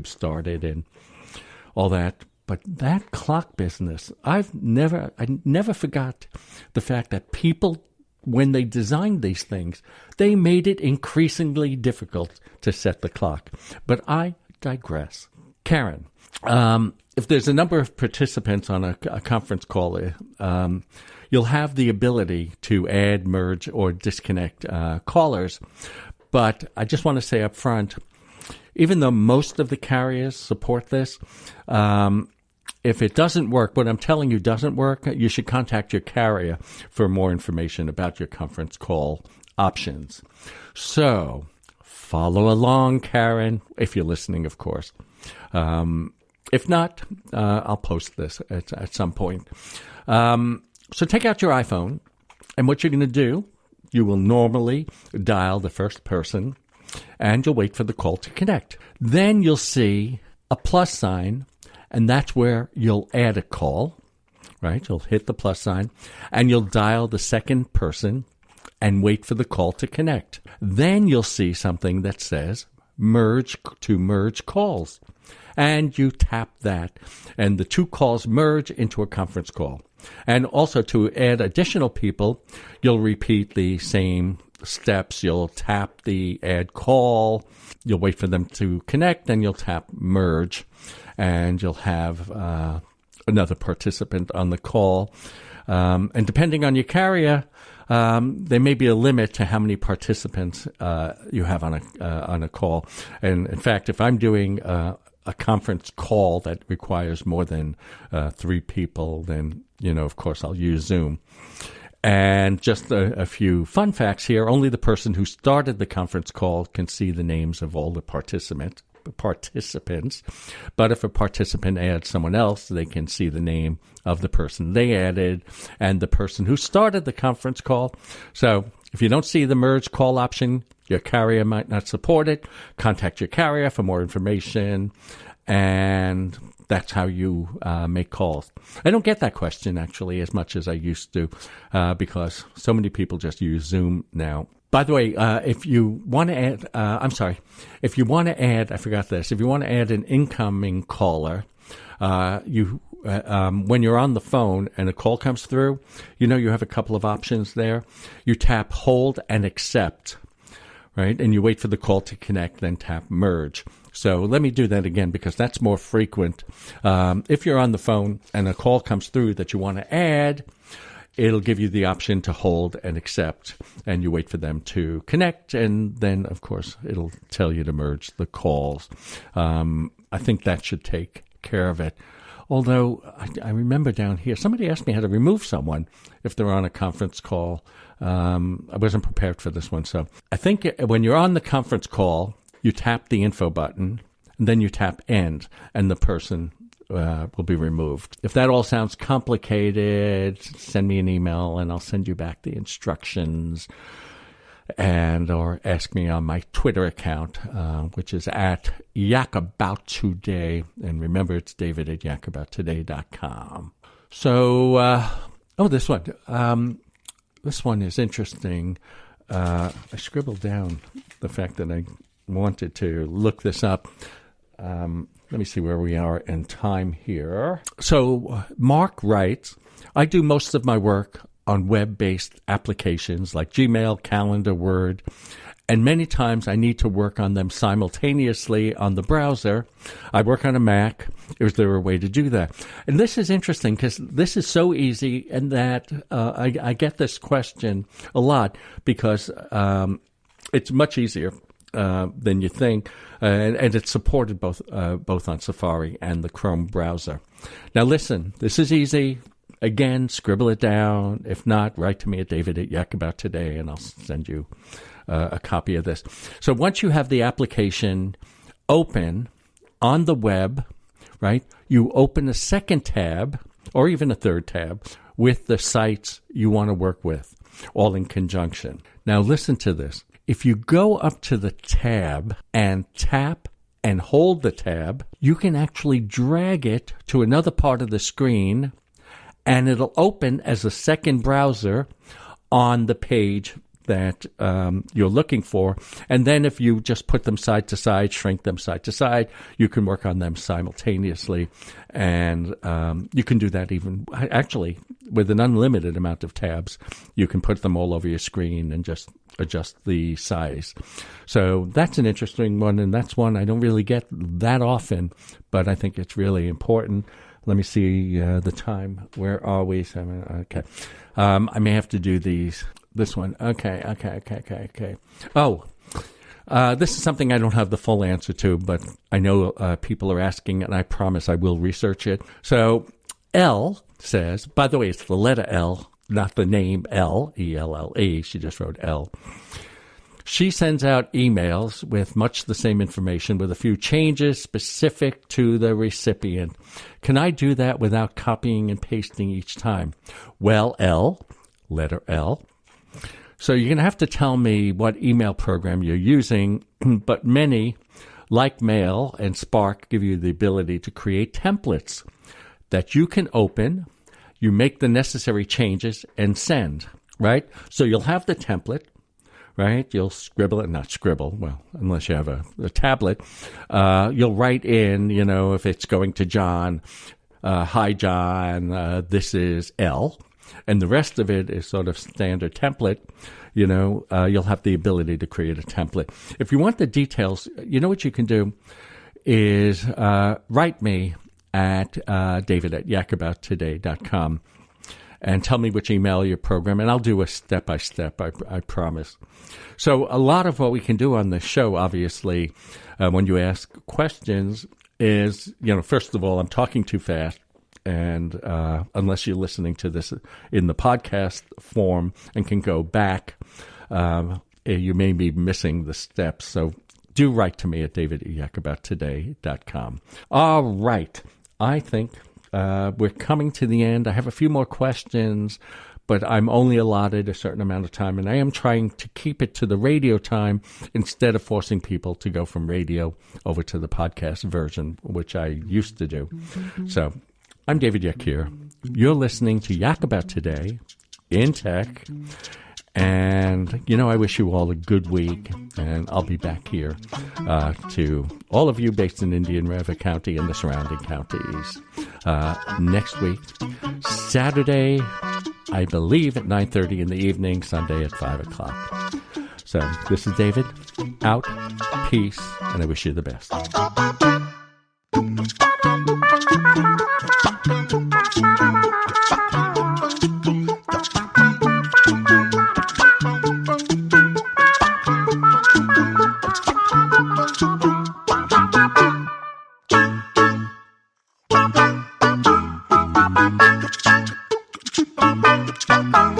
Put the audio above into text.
started and all that. But that clock business, I never forgot the fact that people, when they designed these things, they made it increasingly difficult to set the clock. But I digress. Karen, if there's a number of participants on a conference call, you'll have the ability to add, merge, or disconnect callers. But I just want to say up front, even though most of the carriers support this, if it doesn't work, what I'm telling you doesn't work, you should contact your carrier for more information about your conference call options. So follow along, Karen, if you're listening, of course. If not, I'll post this at some point. So take out your iPhone, and what you're going to do, you will normally dial the first person, and you'll wait for the call to connect. Then you'll see a plus sign, and that's where you'll add a call, right? You'll hit the plus sign, and you'll dial the second person and wait for the call to connect. Then you'll see something that says merge calls, and you tap that, and the two calls merge into a conference call. And also to add additional people, you'll repeat the same steps. You'll tap the add call, you'll wait for them to connect, and you'll tap merge, and you'll have another participant on the call. And depending on your carrier, there may be a limit to how many participants you have on a call. And in fact, if I'm doing a conference call that requires more than 3 people, then, of course, I'll use Zoom. And just a few fun facts here. Only the person who started the conference call can see the names of all the participants. But if a participant adds someone else, they can see the name of the person they added and the person who started the conference call. So if you don't see the merge call option, your carrier might not support it. Contact your carrier for more information, and that's how you make calls. I don't get that question, actually, as much as I used to, because so many people just use Zoom now. By the way, if you want to add, I forgot this. If you want to add an incoming caller, when you're on the phone and a call comes through, you have a couple of options there. You tap hold and accept, right? And you wait for the call to connect, then tap merge. So let me do that again because that's more frequent. If you're on the phone and a call comes through that you want to add, it'll give you the option to hold and accept, and you wait for them to connect, and then, of course, it'll tell you to merge the calls. I think that should take care of it. Although, I remember down here, somebody asked me how to remove someone if they're on a conference call. I wasn't prepared for this one. So I think when you're on the conference call, you tap the info button, and then you tap end, and the person will be removed. If that all sounds complicated, send me an email and I'll send you back the instructions, or ask me on my Twitter account, which is at YakAboutToday. And remember, it's david@yakabouttoday.com. So, this one. This one is interesting. I scribbled down the fact that I wanted to look this up. Let me see where we are in time here. So Mark writes, I do most of my work on web-based applications like Gmail, Calendar, Word, and many times I need to work on them simultaneously on the browser. I work on a Mac. Is there a way to do that? And this is interesting because this is so easy, and that I get this question a lot because it's much easier than you think, and it's supported both on Safari and the Chrome browser. Now listen, this is easy. Again, scribble it down. If not, write to me at david@yakabouttoday, and I'll send you a copy of this. So once you have the application open on the web, right, you open a second tab or even a third tab with the sites you want to work with, all in conjunction. Now listen to this. If you go up to the tab and tap and hold the tab, you can actually drag it to another part of the screen, and it'll open as a second browser on the page that you're looking for. And then if you just put them side to side, shrink them side to side, you can work on them simultaneously. And you can do that even, actually, with an unlimited amount of tabs. You can put them all over your screen and just adjust the size. So that's an interesting one, and that's one I don't really get that often, but I think it's really important. Let me see the time. Where are we? Okay. I may have to do this one. Okay. Oh, this is something I don't have the full answer to, but I know people are asking, and I promise I will research it. So L says, by the way, it's the letter L, not the name L, E-L-L-E. She just wrote L. She sends out emails with much the same information with a few changes specific to the recipient. Can I do that without copying and pasting each time? Well, L, letter L. So you're going to have to tell me what email program you're using, but many, like Mail and Spark, give you the ability to create templates that you can open. You make the necessary changes and send, right? So you'll have the template, right? You'll scribble it, not scribble, well, unless you have a tablet. You'll write in, if it's going to John, hi, John, this is L. And the rest of it is sort of standard template. You'll have the ability to create a template. If you want the details, what you can do is write me at david@yakiraboutoday.com and tell me which email your program, and I'll do a step-by-step, I promise. So a lot of what we can do on this show, obviously, when you ask questions is, first of all, I'm talking too fast, and unless you're listening to this in the podcast form and can go back, you may be missing the steps. So do write to me at david-yakiraboutoday.com. All right. I think we're coming to the end. I have a few more questions, but I'm only allotted a certain amount of time, and I am trying to keep it to the radio time instead of forcing people to go from radio over to the podcast version, which I used to do. So I'm David Yakir. You're listening to Yak About Today in Tech. And, I wish you all a good week, and I'll be back here to all of you based in Indian River County and the surrounding counties next week, Saturday, I believe, at 9:30 in the evening, Sunday at 5 o'clock. So this is David, out, peace, and I wish you the best. Bye.